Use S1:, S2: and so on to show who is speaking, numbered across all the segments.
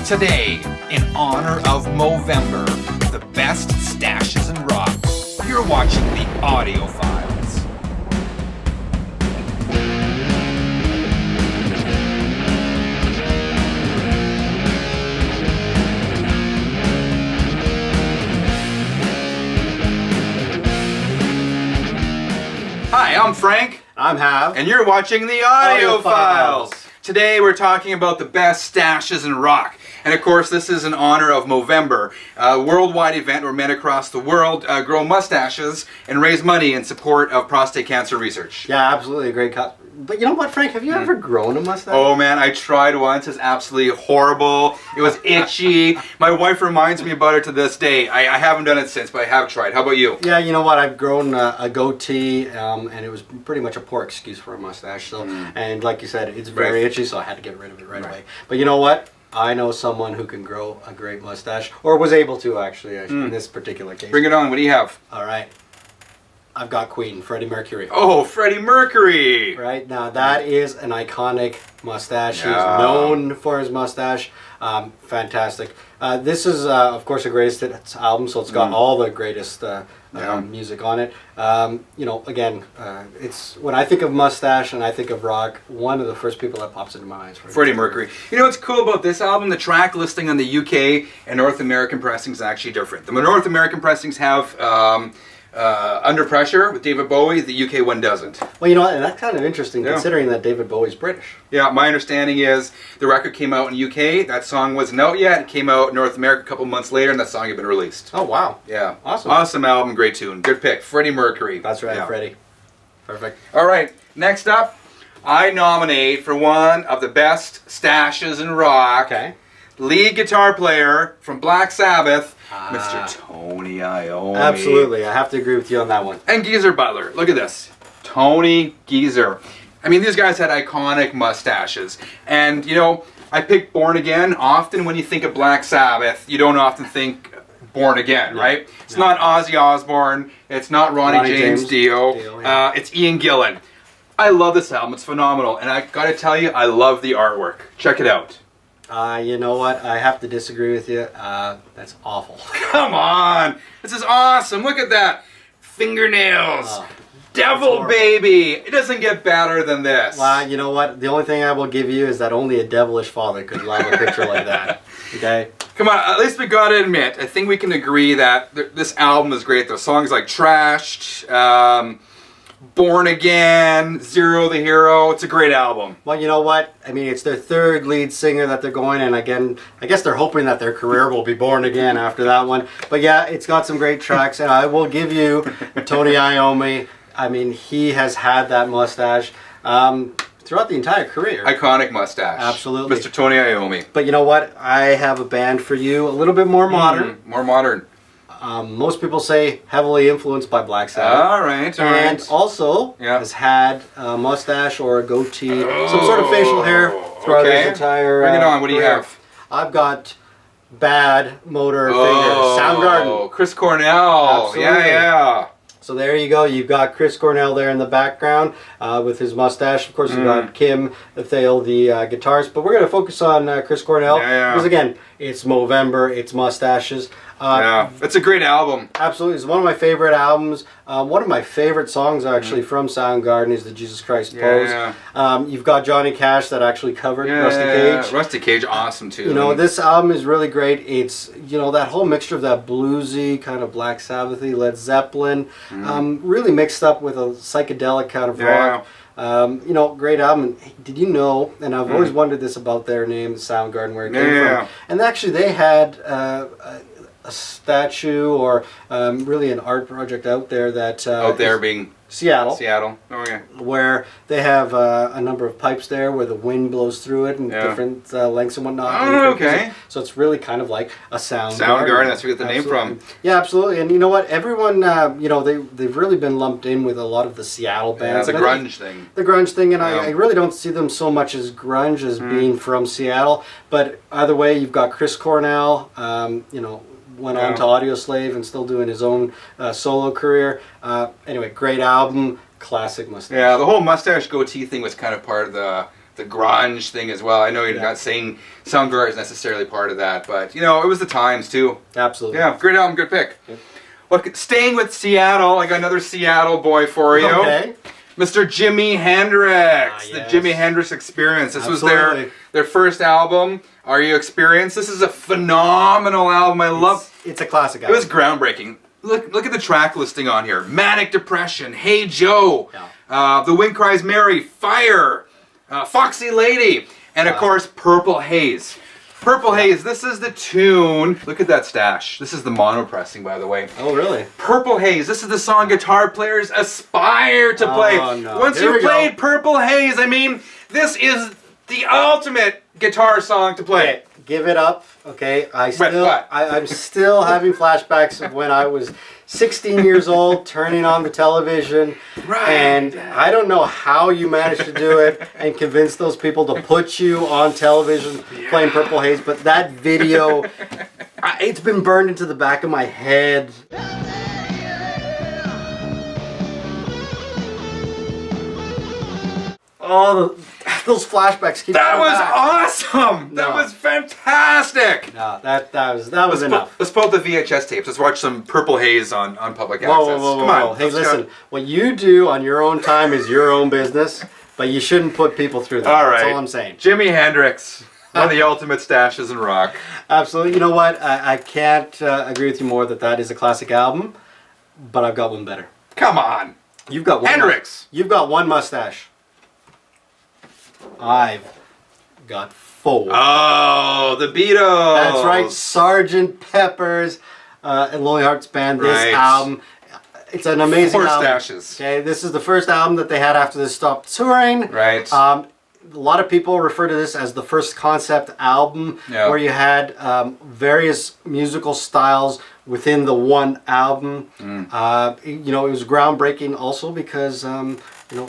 S1: Today, in honor of Movember, the best stashes in rock, you're watching the Audio Files. Hi, I'm Frank.
S2: I'm Hav.
S1: And you're watching the Audio Files. Today we're talking about the best stashes in rock. And of course this is in honor of Movember, a worldwide event where men across the world grow mustaches and raise money in support of prostate cancer research.
S2: Yeah, absolutely a great cut. But you know what, Frank? Have you ever grown a mustache?
S1: Oh man, I tried once. It's absolutely horrible. It was itchy. My wife reminds me about it to this day. I haven't done it since, but I have tried. How about you?
S2: Yeah, you know what? I've grown a goatee, and it was pretty much a poor excuse for a mustache. So, and like you said, it's very itchy, so I had to get rid of it right away. But you know what? I know someone who can grow a great mustache, or was able to actually, in this particular case.
S1: Bring it on. What do you have?
S2: All right. I've got Queen, Freddie Mercury.
S1: Oh, Freddie Mercury!
S2: Right, now that is an iconic mustache. He's known for his mustache. Fantastic. This is, of course, a greatest hits album, so it's got all the greatest music on it. You know, again, it's when I think of mustache and I think of rock, one of the first people that pops into my eyes.
S1: Freddie Mercury. You know what's cool about this album? The track listing on the UK and North American pressings is actually different. The North American pressings have Under Pressure with David Bowie. The UK one doesn't.
S2: Well, you know what? And that's kind of interesting considering that David Bowie's British.
S1: Yeah, my understanding is the record came out in UK. That song wasn't out yet. It came out in North America a couple months later, and that song had been released.
S2: Oh, wow.
S1: Yeah.
S2: Awesome.
S1: Awesome album, great tune. Good pick. Freddie Mercury.
S2: That's right, Freddie. Perfect.
S1: All right, next up, I nominate for one of the best stashes in rock.
S2: Okay.
S1: Lead guitar player from Black Sabbath, Mr. Tony Iommi.
S2: Absolutely, I have to agree with you on that one.
S1: And Geezer Butler. Look at this. Tony Geezer. I mean, these guys had iconic mustaches. And, you know, I pick Born Again. Often when you think of Black Sabbath, you don't often think Born Again, right? It's not Ozzy Osbourne. It's not Ronnie James Dio. It's Ian Gillan. I love this album. It's phenomenal. And I gotta tell you, I love the artwork. Check it out.
S2: You know what? I have to disagree with you. That's awful.
S1: Come on! This is awesome. Look at that. Fingernails. Devil baby. It doesn't get better than this.
S2: Well, you know what? The only thing I will give you is that only a devilish father could love a picture like that. Okay?
S1: Come on, at least we gotta admit, I think we can agree that this album is great. There's songs like Trashed, Born Again, Zero the Hero. It's a great album.
S2: Well, you know what? I mean, it's their third lead singer that they're going, and again, I guess they're hoping that their career will be born again after that one. But yeah, it's got some great tracks, and I will give you Tony Iommi. I mean, he has had that mustache throughout the entire career.
S1: Iconic mustache.
S2: Absolutely.
S1: Mr. Tony Iommi.
S2: But you know what? I have a band for you, a little bit more modern.
S1: More modern.
S2: Most people say heavily influenced by Black Sabbath.
S1: All right.
S2: And also has had a mustache or a goatee, some sort of facial hair throughout his entire
S1: Bring it on. What do you have?
S2: I've got Bad Motor Finger, Soundgarden.
S1: Chris Cornell.
S2: Absolutely.
S1: Yeah.
S2: So there you go. You've got Chris Cornell there in the background with his mustache. Of course, you've got Kim Thale, the guitarist. But we're going to focus on Chris Cornell because, again, it's Movember, it's mustaches.
S1: It's a great album.
S2: Absolutely. It's one of my favorite albums. One of my favorite songs, actually, from Soundgarden is the Jesus Christ Pose. You've got Johnny Cash that actually covered Rusty Cage.
S1: Rusty Cage, awesome, too.
S2: You know, this album is really great. It's, you know, that whole mixture of that bluesy, kind of Black Sabbath-y, Led Zeppelin, really mixed up with a psychedelic kind of rock. You know, great album. Did you know, and I've always wondered this about their name, Soundgarden, where it came from. And actually, they had a statue or really an art project out there that
S1: out there being
S2: Seattle. Where they have a number of pipes there where the wind blows through it and different lengths and whatnot. So it's really kind of like a Soundgarden.
S1: That's where we get the name from.
S2: Yeah, absolutely. And you know what? Everyone, you know, they've really been lumped in with a lot of the Seattle bands.
S1: Yeah, the grunge thing.
S2: The grunge thing, and I really don't see them so much as grunge as being from Seattle. But either way, you've got Chris Cornell, you know, went on to Audio Slave and still doing his own solo career. Anyway, great album, classic mustache.
S1: Yeah, the whole mustache goatee thing was kind of part of the the grunge thing as well. I know you're not saying Soundgarden is necessarily part of that, but you know, it was the times too.
S2: Absolutely.
S1: Yeah, great album, good pick.
S2: Yep.
S1: Well, staying with Seattle, I got another Seattle boy for you.
S2: Okay.
S1: Mr. Jimi Hendrix, the
S2: Yes.
S1: Jimi Hendrix Experience. This
S2: Absolutely.
S1: was their first album. Are You Experienced? This is a phenomenal album. I love.
S2: It's a classic
S1: It
S2: album.
S1: was groundbreaking. Look at the track listing on here: Manic Depression, Hey Joe, The Wind Cries Mary, Fire, Foxy Lady, and of course Purple Haze. Purple Haze, this is the tune. Look at that stash. This is the mono pressing, by the way.
S2: Oh, really?
S1: Purple Haze, this is the song guitar players aspire to play.
S2: No.
S1: Once
S2: Here
S1: you've
S2: we go.
S1: played Purple Haze, I mean, this is the ultimate guitar song to play.
S2: Okay, give it up. Okay, I'm still having flashbacks of when I was 16 years old, turning on the television, and I don't know how you managed to do it and convince those people to put you on television playing Purple Haze, but that video, it's been burned into the back of my head. Oh, those flashbacks keep
S1: That
S2: coming
S1: was
S2: back.
S1: awesome! That
S2: No.
S1: was fantastic!
S2: No, that was enough.
S1: Let's pull up the VHS tapes. Let's watch some Purple Haze on public
S2: Whoa,
S1: access.
S2: whoa, whoa,
S1: Come
S2: whoa.
S1: on.
S2: Hey,
S1: let's
S2: listen,
S1: go.
S2: what you do on your own time is your own business, but you shouldn't put people through that.
S1: All right.
S2: That's all I'm saying.
S1: Jimi Hendrix, one of the ultimate stashes in rock.
S2: Absolutely. You know what? I can't agree with you more that is a classic album, but I've got one better.
S1: Come on.
S2: You've got one.
S1: Hendrix.
S2: You've got one mustache. I've got four.
S1: Oh, the Beatles.
S2: That's right. Sgt. Pepper's and Lonely Hearts Band. This
S1: Right.
S2: album. It's an amazing
S1: Four
S2: album.
S1: stashes.
S2: Okay, this is the first album that they had after they stopped touring.
S1: Right.
S2: A lot of people refer to this as the first concept album, where you had various musical styles within the one album. You know, it was groundbreaking also because you know,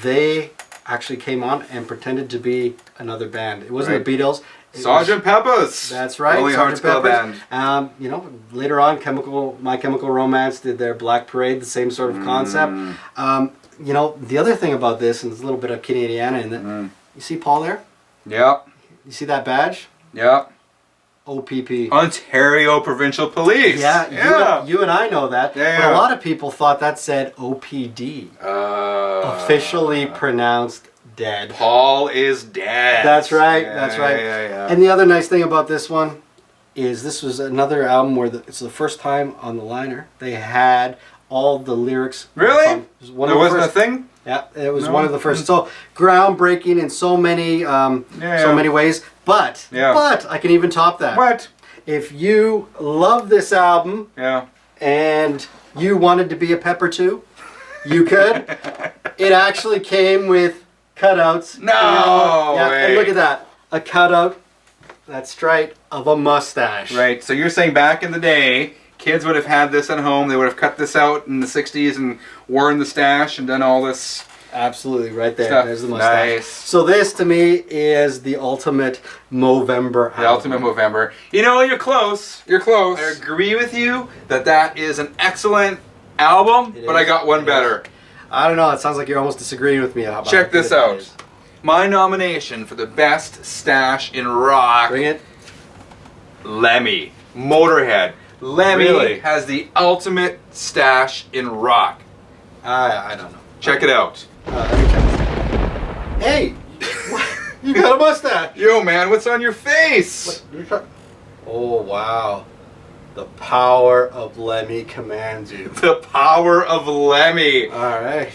S2: they actually came on and pretended to be another band. It wasn't the Beatles.
S1: Sgt. Pepper's.
S2: That's right.
S1: Lonely Hearts Club Band.
S2: You know, later on, My Chemical Romance did their Black Parade, the same sort of concept. You know, the other thing about this, and there's a little bit of Canadiana in it, you see Paul there?
S1: Yep.
S2: You see that badge?
S1: Yep.
S2: OPP.
S1: Ontario Provincial Police.
S2: Yeah. You and I know that.
S1: Yeah.
S2: But a lot of people thought that said OPD. Officially pronounced dead.
S1: Paul is dead.
S2: That's right.
S1: Yeah,
S2: That's right.
S1: Yeah.
S2: And the other nice thing about this one is this was another album where it's the first time on the liner they had all the lyrics.
S1: Really?
S2: It was one
S1: There
S2: of the
S1: wasn't
S2: first.
S1: a thing?
S2: Yeah, it was one of the first. So groundbreaking in so many ways. But I can even top that.
S1: What?
S2: If you love this album
S1: Yeah.
S2: and you wanted to be a Pepper too, you could. It actually came with cutouts.
S1: No way.
S2: And look at that. A cutout, that's right, of a mustache.
S1: Right. So you're saying back in the day, kids would have had this at home. They would have cut this out in the 60s and worn the stash and done all this.
S2: Absolutely, right there.
S1: Stuff.
S2: There's the mustache.
S1: Nice.
S2: So this, to me, is the ultimate Movember album.
S1: The ultimate Movember. You know, you're close. You're close. I agree with you that is an excellent album, but I got one better.
S2: I don't know. It sounds like you're almost disagreeing with me. About
S1: Check this out. My nomination for the best stash in rock.
S2: Bring it.
S1: Lemmy. Motorhead. Lemmy
S2: Really?
S1: has the ultimate stash in rock.
S2: I don't know.
S1: Check it out.
S2: Let me check this. Hey, you got a mustache.
S1: Yo, man, what's on your face?
S2: Oh wow, the power of Lemmy commands you.
S1: The power of Lemmy.
S2: All right.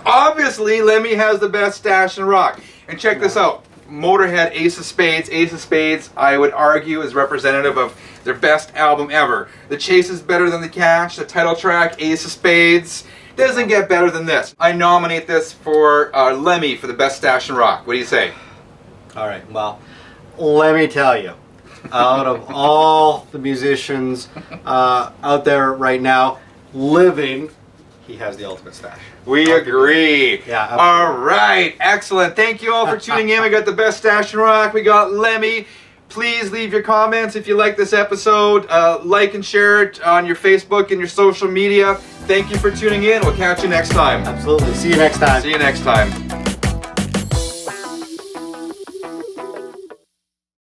S1: Obviously, Lemmy has the best stash in rock. And check this out. Motorhead, Ace of Spades. Ace of Spades, I would argue, is representative of their best album ever. The Chase is better than the Cash. The title track, Ace of Spades, doesn't get better than this. I nominate this for Lemmy for the best stash in rock. What do you say?
S2: All right. Well, let me tell you, out of all the musicians out there right now living, he has the ultimate stash.
S1: We agree.
S2: Yeah, absolutely.
S1: All right. Excellent. Thank you all for tuning in. We got the best stash in rock. We got Lemmy. Please leave your comments if you like this episode. Like and share it on your Facebook and your social media. Thank you for tuning in. We'll catch you next time.
S2: Absolutely. See you next time.
S1: See you next time.